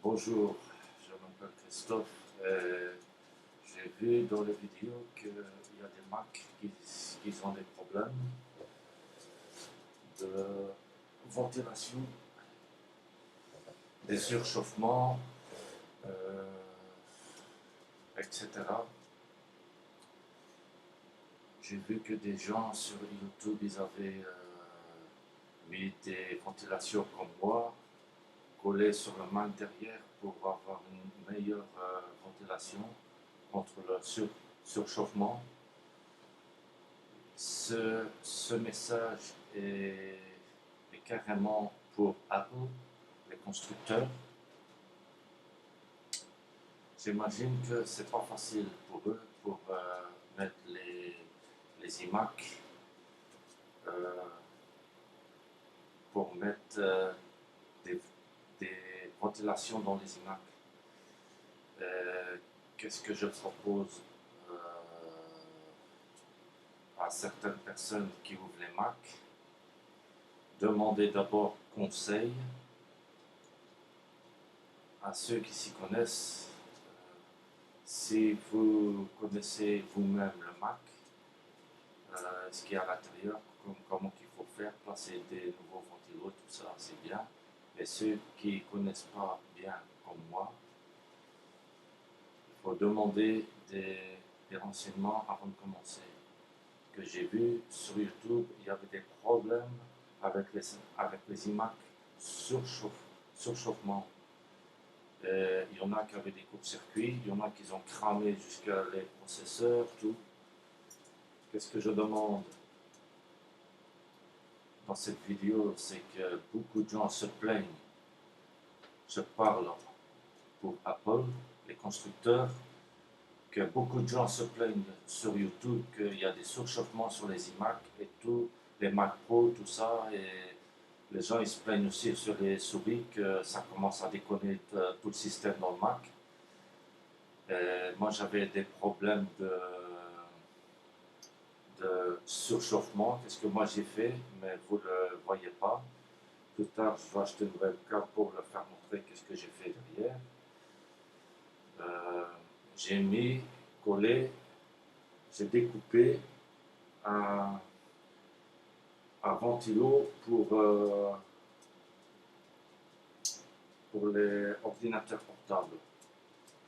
Bonjour, je m'appelle Christophe. J'ai vu dans les vidéos qu'il y a des Macs qui ont des problèmes de ventilation, des surchauffements, euh, etc. J'ai vu que des gens sur YouTube, ils avaient mis des ventilations comme moi, collées sur le Mac derrière pour avoir une meilleure ventilation contre le surchauffement. Ce message est carrément pour Apple, les constructeurs. J'imagine que c'est pas facile pour eux pour mettre les iMac, euh, pour mettre des, des ventilations dans les iMac. Qu'est-ce que je propose à certaines personnes qui ouvrent les Mac? Demandez d'abord conseil à ceux qui s'y connaissent. Si vous connaissez vous-même le Mac, ce qu'il y a à l'intérieur, comment il faut faire, placer des nouveaux ventilos, tout ça, c'est bien. Mais ceux qui ne connaissent pas bien, comme moi, il faut demander des renseignements avant de commencer. Que j'ai vu sur YouTube, il y avait des problèmes avec les iMac surchauffement. Il y en a qui avaient des courts-circuits, il y en a qui ont cramé jusqu'à les processeurs, tout. Qu'est-ce que je demande dans cette vidéo, c'est que beaucoup de gens se plaignent. Je parle pour Apple, les constructeurs, que beaucoup de gens se plaignent sur YouTube qu'il y a des surchauffements sur les iMac et tout, les Mac Pro, tout ça, et les gens ils se plaignent aussi sur les souris que ça commence à déconner tout le système dans le Mac. Moi j'avais des problèmes de surchauffement, qu'est-ce que moi j'ai fait, mais vous ne le voyez pas. Plus tard, je vais acheter une webcam pour le faire montrer qu'est-ce que j'ai fait derrière. J'ai mis, collé, j'ai découpé un ventilo pour les ordinateurs portables.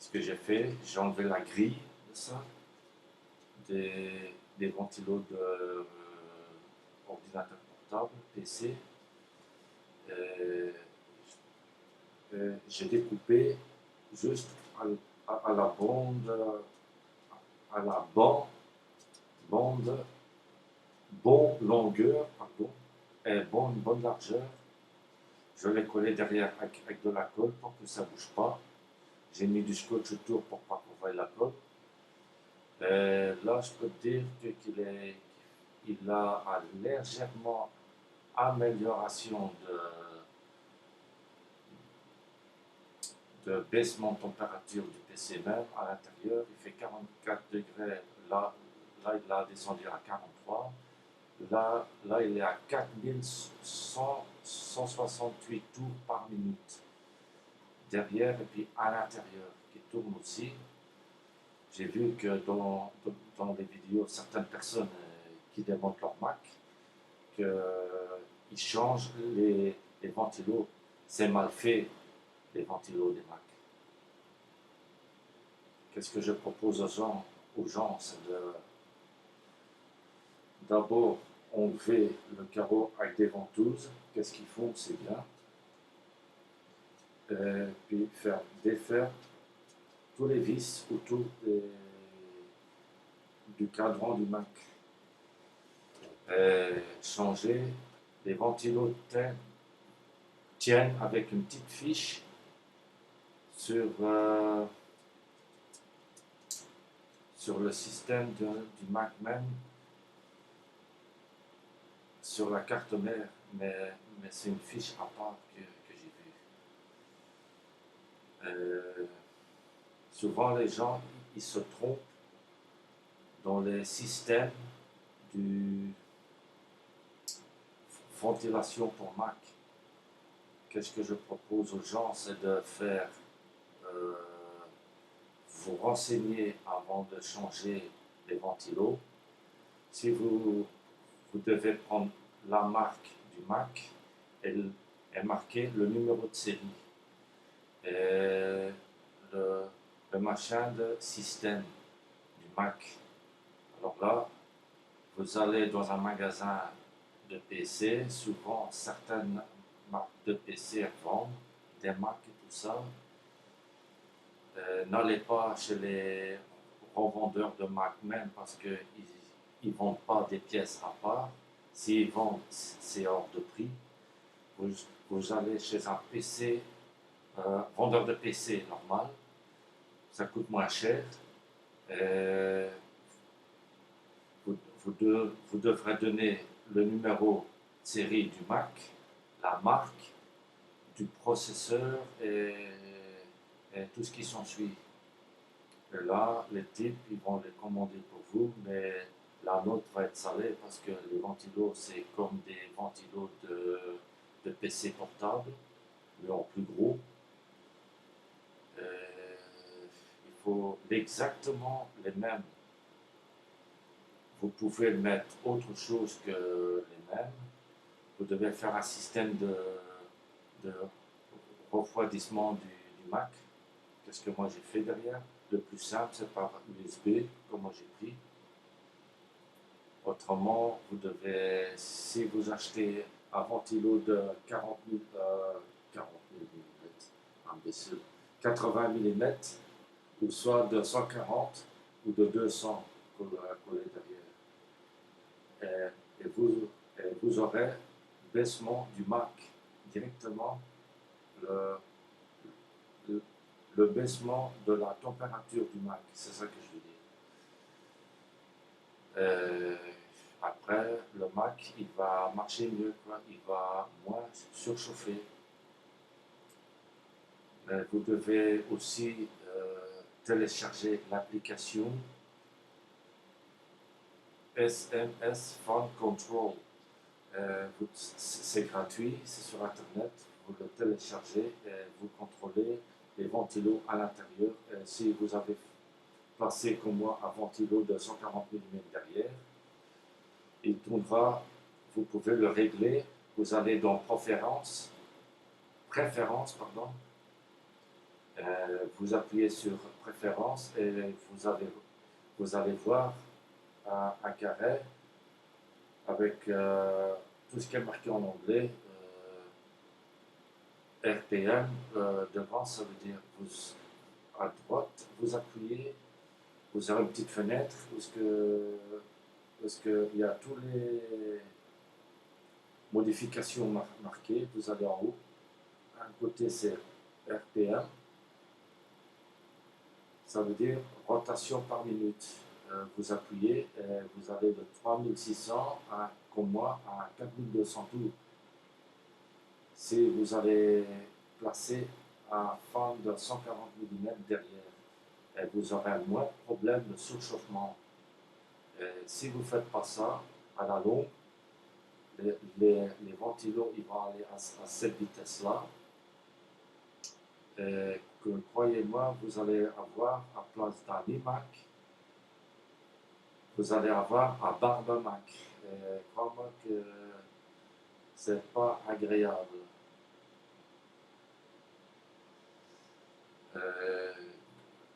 Ce que j'ai fait, j'ai enlevé la grille de ça, des ventilos d'ordinateurs portables, PC. J'ai découpé juste à la bande, bonne longueur, pardon, et bonne largeur. Je l'ai collé derrière avec de la colle pour que ça ne bouge pas. J'ai mis du scotch autour pour pas qu'on voie la colle. Et là, je peux te dire qu'il a légèrement amélioration de baissement de température du PC même à l'intérieur. Il fait 44 degrés. Là, il a descendu à 43. Là, il est à 4168 tours par minute. Derrière et puis à l'intérieur, qui tourne aussi. J'ai vu que dans les vidéos, certaines personnes qui démontent leur Mac, qu'ils changent les ventilos. C'est mal fait, les ventilos des Mac. Qu'est-ce que je propose aux gens, c'est d'abord enlever le carreau avec des ventouses. Qu'est-ce qu'ils font? C'est bien. Et puis défaire tous les vis autour du cadran du Mac. Et changer les ventilos tiennent avec une petite fiche sur le système du Mac même, sur la carte mère, mais c'est une fiche à part que j'ai vue. Souvent les gens ils se trompent dans les systèmes de ventilation pour Mac. Qu'est-ce que je propose aux gens, c'est de faire vous renseignez avant de changer les ventilos. Si vous devez prendre la marque du Mac, elle est marquée le numéro de série. Et le machin de système du Mac. Alors là, vous allez dans un magasin de PC, souvent certaines marques de PC vendent des Mac et tout ça. N'allez pas chez les revendeurs de Mac même parce qu'ils ne vendent pas des pièces à part. S'ils vendent, c'est hors de prix. Vous allez chez un PC, vendeur de PC normal, ça coûte moins cher. Vous devrez donner le numéro de série du Mac, la marque, du processeur et tout ce qui s'ensuit. Et là, les types, ils vont les commander pour vous, mais la note va être salée parce que les ventilos, c'est comme des ventilos de PC portable, mais en plus gros. Il faut exactement les mêmes. Vous pouvez mettre autre chose que les mêmes. Vous devez faire un système de refroidissement du Mac. Qu'est-ce que moi j'ai fait derrière? Le plus simple, c'est par USB, comme moi j'ai pris. Autrement, vous devez, si vous achetez un ventilo de 40 000, 40 000 mm, imbécile, 80 mm, ou soit de 140 ou de 200 collé derrière. Et vous aurez baissement du Mac directement, le, le, le baissement de la température du Mac, c'est ça que je veux dire. Après, le Mac, il va marcher mieux, quoi. Il va moins surchauffer. Mais vous devez aussi télécharger l'application SMS Fan Control. C'est gratuit, c'est sur Internet. Vous le téléchargez et vous contrôlez les ventilos à l'intérieur. Si vous avez placé comme moi un ventilo de 140 mm derrière, il tournera, vous pouvez le régler. Vous allez dans préférences, pardon. Vous appuyez sur préférences et vous allez voir un carré avec tout ce qui est marqué en anglais. RPM, devant, ça veut dire à droite, vous appuyez, vous avez une petite fenêtre parce qu'il y a toutes les modifications marquées. Vous allez en haut. Un côté, c'est RPM. Ça veut dire rotation par minute. Vous appuyez et vous allez de 3600 à, comme moi, à 4200 tours. Si vous allez placer un fan de 140 mm derrière, et vous aurez moins de problèmes de surchauffement. Et si vous ne faites pas ça, à la longue, les ventilos ils vont aller à cette vitesse-là. Et que, croyez-moi, vous allez avoir à place d'un iMac, vous allez avoir un Barbamac. Et crois-moi que c'est pas agréable.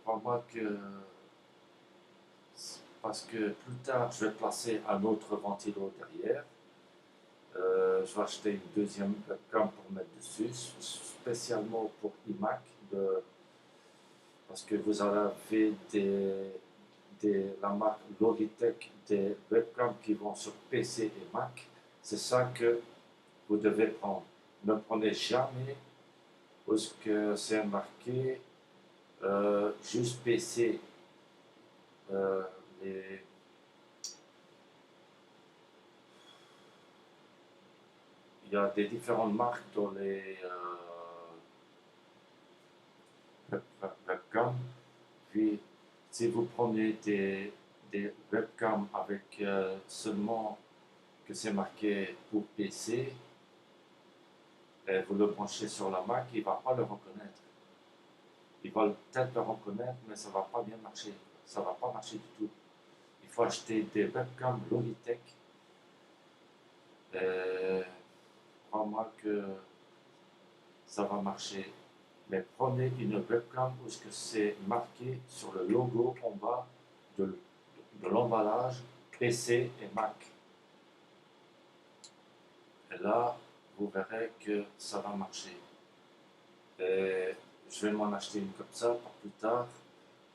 Crois-moi que parce que plus tard je vais placer un autre ventilo derrière. Je vais acheter une deuxième webcam pour mettre dessus, spécialement pour iMac, parce que vous avez la marque Logitech, des webcams qui vont sur PC et Mac. C'est ça que vous devez prendre. Ne prenez jamais parce que c'est marqué juste PC. Il y a des différentes marques dans les webcams. Puis, si vous prenez des webcams avec seulement que c'est marqué pour PC, et vous le branchez sur la Mac, il ne va pas le reconnaître. Ils veulent peut-être le reconnaître, mais ça ne va pas bien marcher. Ça ne va pas marcher du tout. Il faut acheter des webcams Logitech. Et crois-moi que ça va marcher. Mais prenez une webcam où c'est marqué sur le logo en bas de l'emballage PC et Mac. Et là, vous verrez que ça va marcher. Et je vais m'en acheter une comme ça pour plus tard.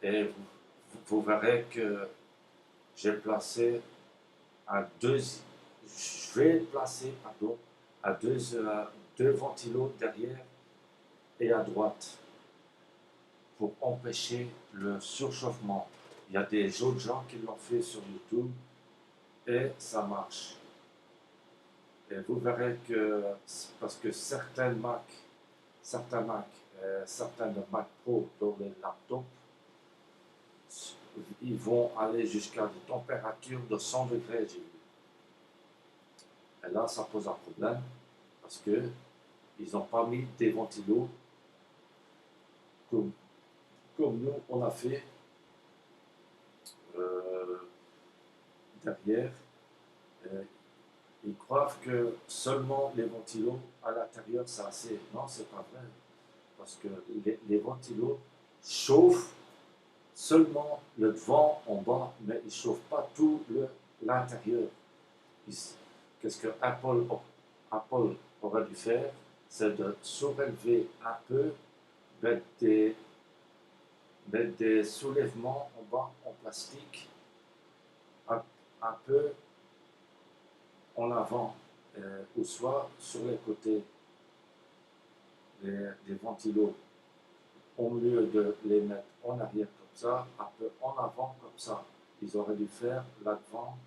Et vous verrez que j'ai placé à deux, je vais placer, pardon, à deux ventilos derrière et à droite pour empêcher le surchauffement. Il y a des autres gens qui l'ont fait sur YouTube et ça marche. Et vous verrez que, parce que certains Mac, certains de Mac Pro dans les laptops, ils vont aller jusqu'à des températures de 100 degrés, j'ai vu. Et là, ça pose un problème parce que ils n'ont pas mis des ventilos comme, comme nous on a fait euh, derrière. Et ils croient que seulement les ventilos à l'intérieur, c'est assez. Non, c'est pas vrai. Parce que les ventilos chauffent seulement le devant en bas, mais ils ne chauffent pas tout l'intérieur. Qu'est-ce que Apple aurait dû faire? C'est de surélever un peu, mettre des soulèvements en bas en plastique, un peu en avant, ou soit sur les côtés des ventilos, au lieu de les mettre en arrière comme ça, un peu en avant comme ça. Ils auraient dû faire là-devant,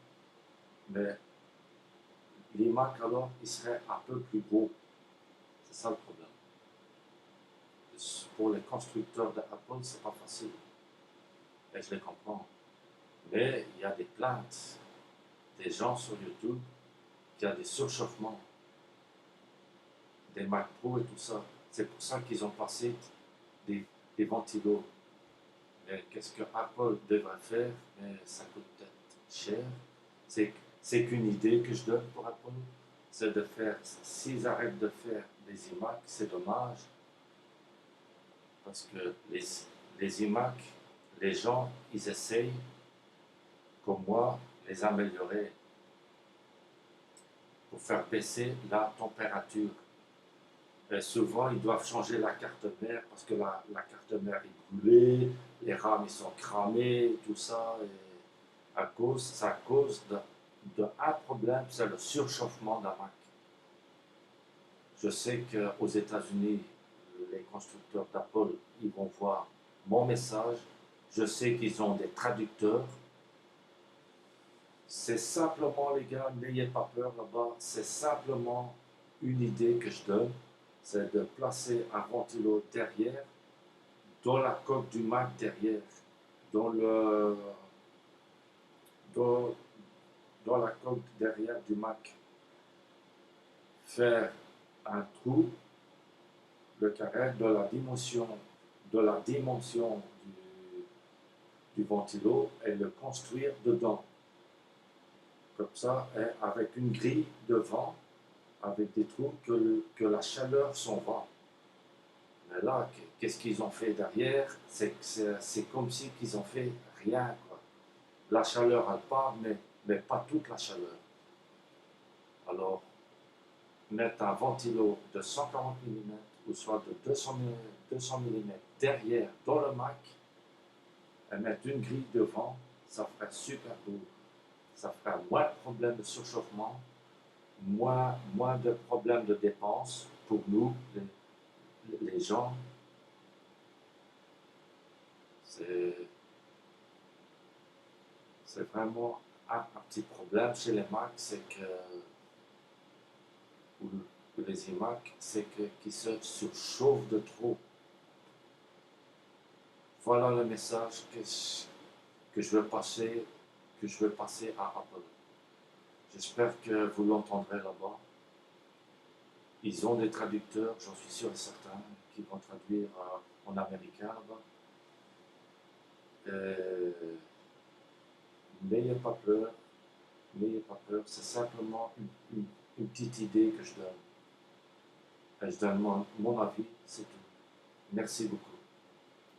mais l'iMac alors, il serait un peu plus beau. C'est ça le problème. Pour les constructeurs d'Apple, c'est pas facile. Et je les comprends. Mais il y a des plaintes des gens sur YouTube qui a des surchauffements, des Mac Pro et tout ça. C'est pour ça qu'ils ont passé des ventilos. Mais qu'est-ce que Apple devrait faire? Mais ça coûte peut-être cher. C'est qu'une idée que je donne pour Apple. C'est de faire, s'ils arrêtent de faire des iMac, c'est dommage. Parce que les iMac, les gens, ils essayent, comme moi, les améliorer pour faire baisser la température. Et souvent, ils doivent changer la carte mère parce que la carte mère est brûlée, les rames ils sont cramées, tout ça. Et c'est à cause d'un problème, c'est le surchauffement d'un Mac. Je sais qu'aux États-Unis, les constructeurs d'Apple, ils vont voir mon message. Je sais qu'ils ont des traducteurs. C'est simplement, les gars, n'ayez pas peur là-bas. C'est simplement une idée que je donne. C'est de placer un ventilo derrière, dans la coque du Mac derrière, dans, le, dans, dans la coque derrière du Mac. Faire un trou, le carré de la dimension du ventilo et le construire dedans. Comme ça, et avec une grille devant, avec des trous que la chaleur s'en va. Mais là, qu'est-ce qu'ils ont fait derrière? C'est comme si qu'ils ont fait rien, quoi. La chaleur elle part, mais pas toute la chaleur. Alors, mettre un ventilo de 140 mm ou soit de 200 mm derrière dans le Mac et mettre une grille devant, ça ferait super beau. Ça ferait moins de problèmes de surchauffement, moins de problèmes de dépenses pour nous, les gens. C'est vraiment un petit problème chez les Mac, c'est que, ou les iMac, c'est qu'ils se surchauffent de trop. Voilà le message que je veux passer à Apple. J'espère que vous l'entendrez là-bas. Ils ont des traducteurs, j'en suis sûr et certain, qui vont traduire en américain là-bas. N'ayez pas peur, n'ayez pas peur, c'est simplement une petite idée que je donne. Je donne mon avis, c'est tout. Merci beaucoup.